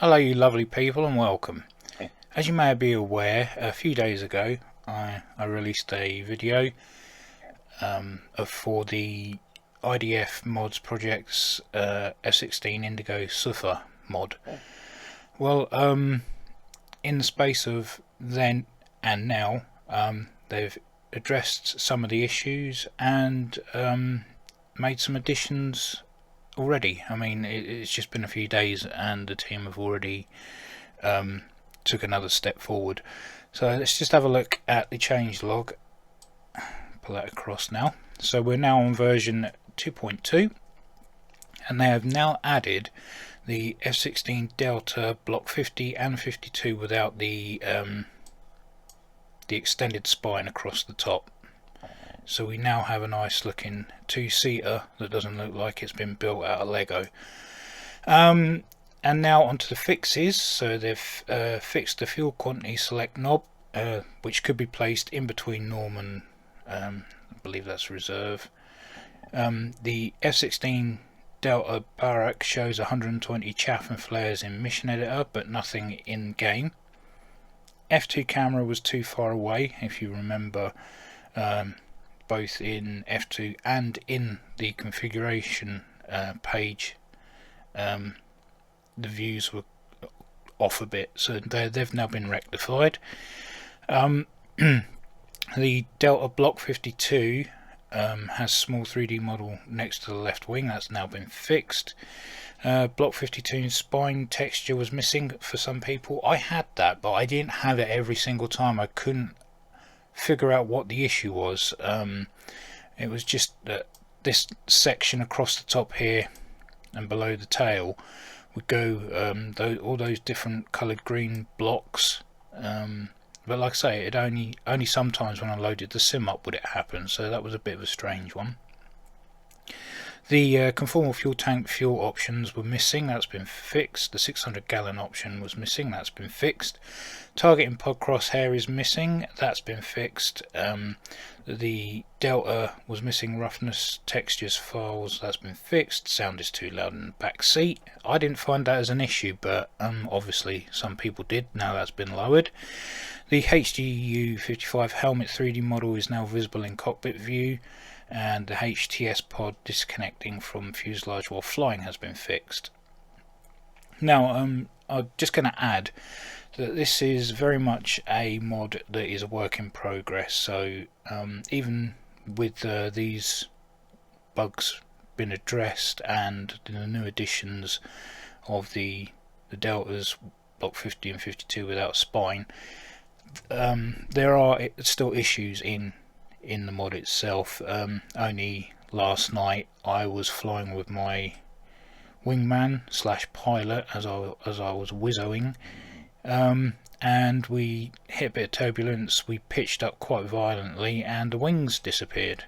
Hello you lovely people and welcome. As you may be aware, a few days ago I released a video for the IDF mods project's F-16 Indigo Surfer mod. Well, in the space of then and now, they've addressed some of the issues and made some additions already. I mean, it's just been a few days and the team have already took another step forward. So let's just have a look at the change log. Pull that across now. So we're now on version 2.2 and they have now added the F-16 Delta Block 50 and 52 without the extended spine across the top. So we now have a nice looking two-seater that doesn't look like it's been built out of Lego. And now onto the fixes. So they've fixed the fuel quantity select knob, which could be placed in between norm and I believe that's reserve. The F-16 Delta Barrack shows 120 chaff and flares in mission editor, but nothing in game. F2 camera was too far away, if you remember. Both in F2 and in the configuration page, the views were off a bit, so they've now been rectified. The Delta Block 52 has small 3D model next to the left wing. That's now been fixed. Block 52 spine texture was missing for some people. I had that, but I didn't have it every single time. I couldn't figure out what the issue was. It was just that this section across the top here and below the tail would go all those different coloured green blocks, but like I say, it only sometimes when I loaded the sim up would it happen, so that was a bit of a strange one. The conformal fuel tank fuel options were missing, that's been fixed. The 600 gallon option was missing, that's been fixed. Targeting pod crosshair is missing, that's been fixed. The Delta was missing roughness textures files, that's been fixed. Sound is too loud in the back seat. I didn't find that as an issue, but obviously some people did. Now that's been lowered. The HGU 55 helmet 3D model is now visible in cockpit view, and the HTS pod disconnecting from fuselage while flying has been fixed. Now I'm just going to add that this is very much a mod that is a work in progress, so even with these bugs been addressed and the new additions of the Deltas Block 50 and 52 without spine, there are still issues in the mod itself. Only last night I was flying with my wingman / pilot as I was wizzoing, and we hit a bit of turbulence. We pitched up quite violently and the wings disappeared.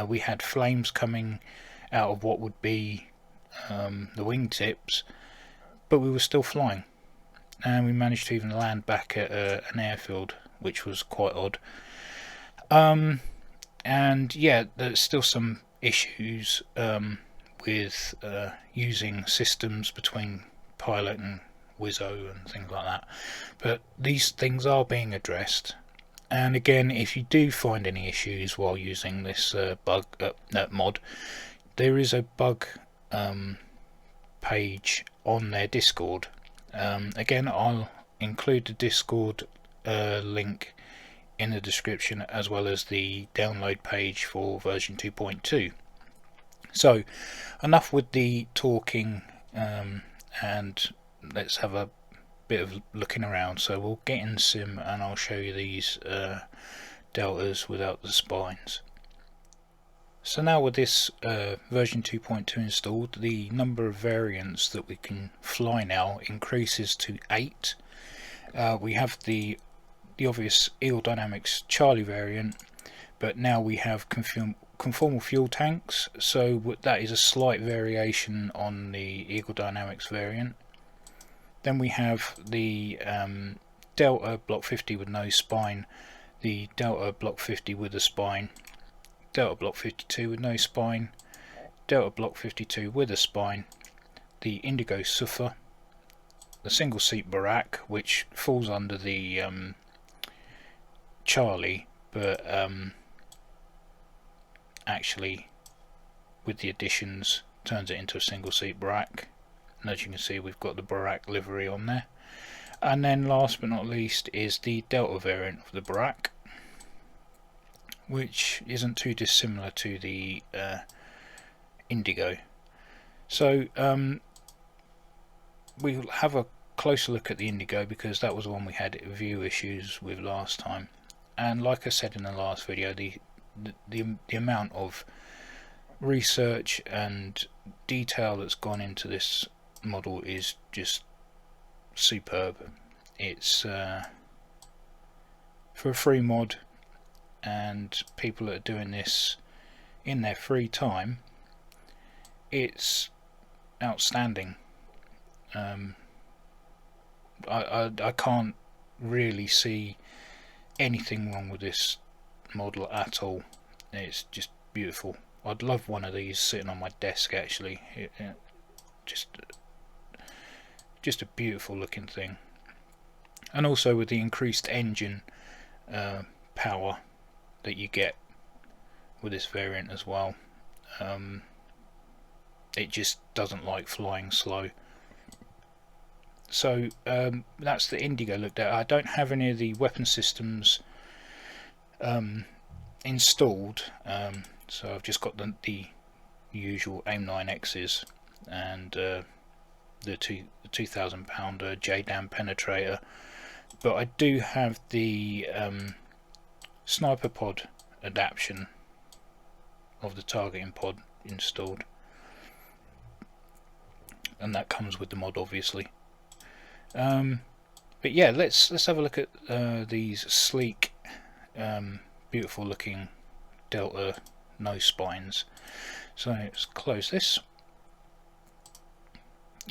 We had flames coming out of what would be the wingtips, but we were still flying, and we managed to even land back at an airfield, which was quite odd. And yeah, there's still some issues with using systems between pilot and Wizzo and things like that, but these things are being addressed. And again, if you do find any issues while using this mod, there is a bug page on their Discord. Again, I'll include the Discord link in the description, as well as the download page for version 2.2. So enough with the talking, and let's have a bit of looking around. So we'll get in sim and I'll show you these Deltas without the spines. So now with this version 2.2 installed, the number of variants that we can fly now increases to 8. We have the obvious aerodynamics Charlie variant, but now we have conformal fuel tanks, so that is a slight variation on the aerodynamics variant. Then we have the Delta Block 50 with no spine, the Delta Block 50 with a spine, Delta Block 52 with no spine, Delta Block 52 with a spine, the Indigo Surfer, the single seat barack, which falls under the Charlie, but actually with the additions turns it into a single seat barack, and as you can see we've got the barack livery on there. And then last but not least is the Delta variant of the barack, which isn't too dissimilar to the Indigo. So we'll have a closer look at the Indigo because that was the one we had view issues with last time. And like I said in the last video, the amount of research and detail that's gone into this model is just superb. It's for a free mod, and people that are doing this in their free time, it's outstanding. I can't really see anything wrong with this model at all. It's just beautiful. I'd love one of these sitting on my desk actually. Just a beautiful looking thing, and also with the increased engine power that you get with this variant as well, it just doesn't like flying slow. So that's the Indigo looked at. I don't have any of the weapon systems installed, so I've just got the usual AIM-9Xs and the 2,000 pounder JDAM penetrator, but I do have the sniper pod adaptation of the targeting pod installed, and that comes with the mod obviously. But yeah, let's have a look at these sleek, beautiful looking Delta nose spines. So let's close this,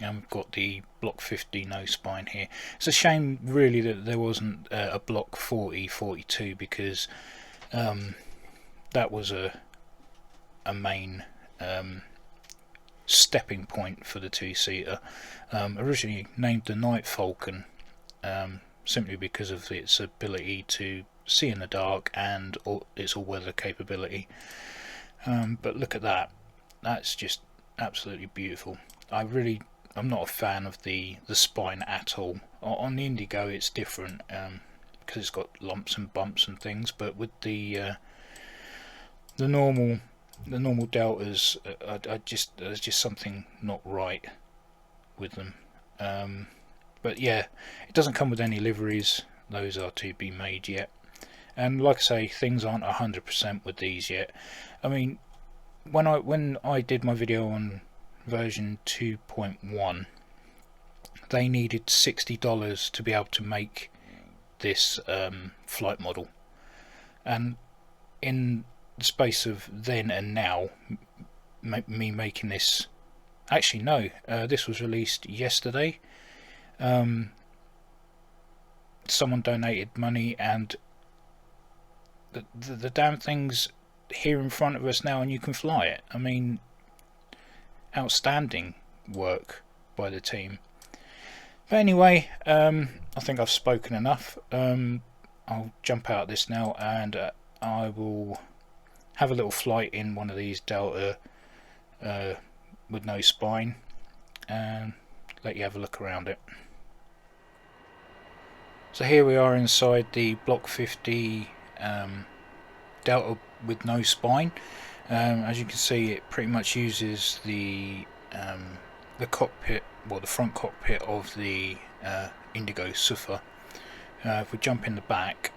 and we've got the Block 50 nose spine here. It's a shame really that there wasn't a Block 40, 42, because that was a main stepping point for the two-seater. Originally named the Night Falcon simply because of its ability to see in the dark and its all-weather capability. But look at that, that's just absolutely beautiful. I'm not a fan of the spine at all. On the Indigo it's different because it's got lumps and bumps and things, but with the normal Deltas, there's just something not right with them. But yeah, it doesn't come with any liveries, those are to be made yet. And like I say, things aren't 100% with these yet. I mean, when I did my video on version 2.1, they needed $60 to be able to make this flight model, and in the space of then and now, me making this, actually no, this was released yesterday. Someone donated money, and the damn thing's here in front of us now, and you can fly it. I mean, outstanding work by the team. But anyway, I think I've spoken enough. I'll jump out of this now, and I will have a little flight in one of these Delta with no spine, and let you have a look around it. So here we are inside the Block 50 Delta with no spine. As you can see, it pretty much uses the cockpit, well, the front cockpit of the Indigo Surfer. If we jump in the back,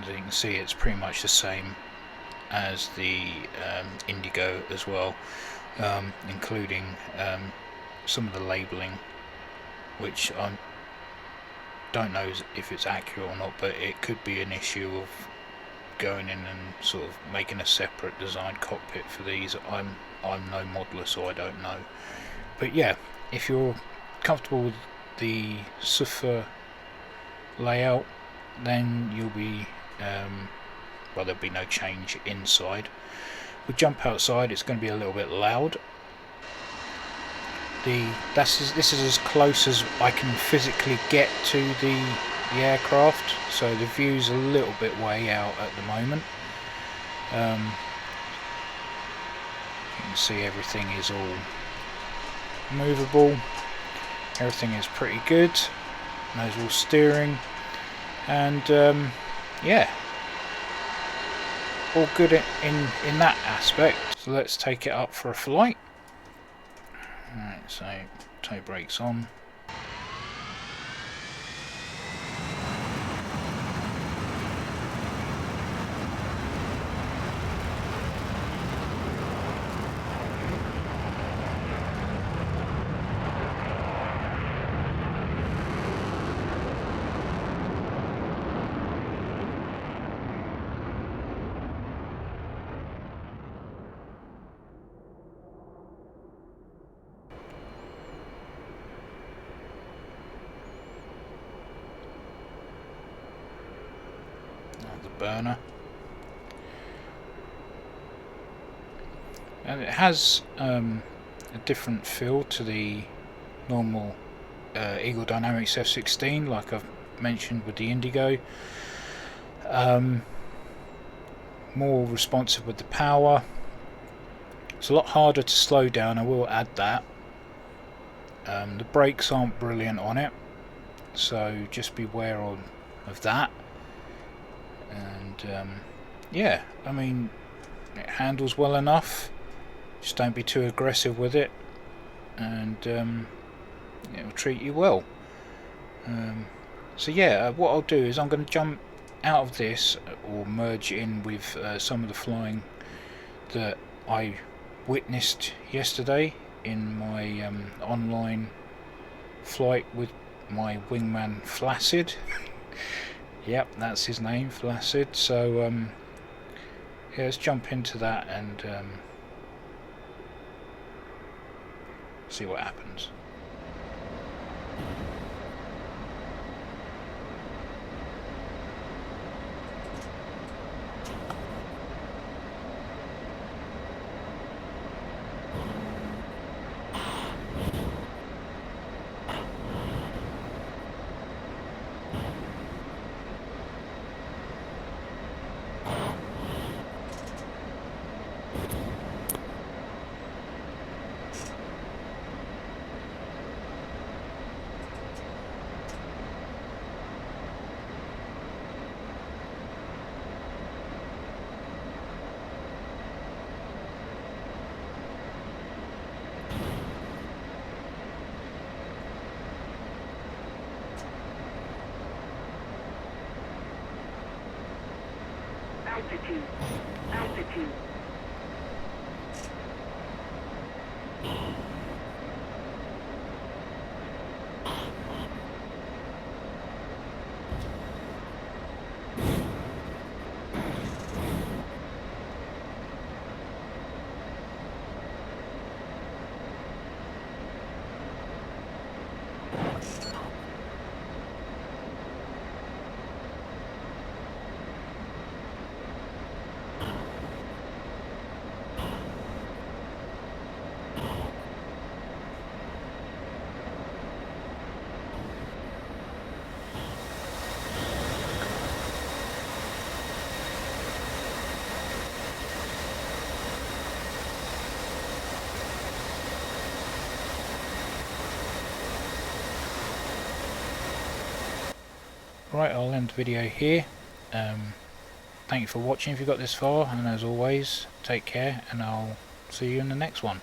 as you can see, it's pretty much the same as the Indigo as well, including some of the labelling, which I don't know if it's accurate or not, but it could be an issue of going in and sort of making a separate design cockpit for these. I'm no modeler, so I don't know. But yeah, if you're comfortable with the Sufa layout, then you'll be well, there'll be no change inside. We jump outside, it's going to be a little bit loud. this is as close as I can physically get to the aircraft, so the view's a little bit way out at the moment. You can see everything is all movable, everything is pretty good, knows all steering, and yeah, all good in that aspect. So let's take it up for a flight. Alright, so toe brakes on. Burner, and it has a different feel to the normal Eagle Dynamics F-16, like I've mentioned with the Indigo. More responsive with the power. It's a lot harder to slow down, I will add that. The brakes aren't brilliant on it, so just beware of that. And yeah, I mean, it handles well enough, just don't be too aggressive with it, and it'll treat you well. So yeah, what I'll do is I'm going to jump out of this or merge in with some of the flying that I witnessed yesterday in my online flight with my wingman Flaccid. Yep, that's his name, Flaccid. So yeah, let's jump into that and see what happens. Altitude. Altitude. Right, I'll end the video here. Thank you for watching if you got this far, and as always, take care, and I'll see you in the next one.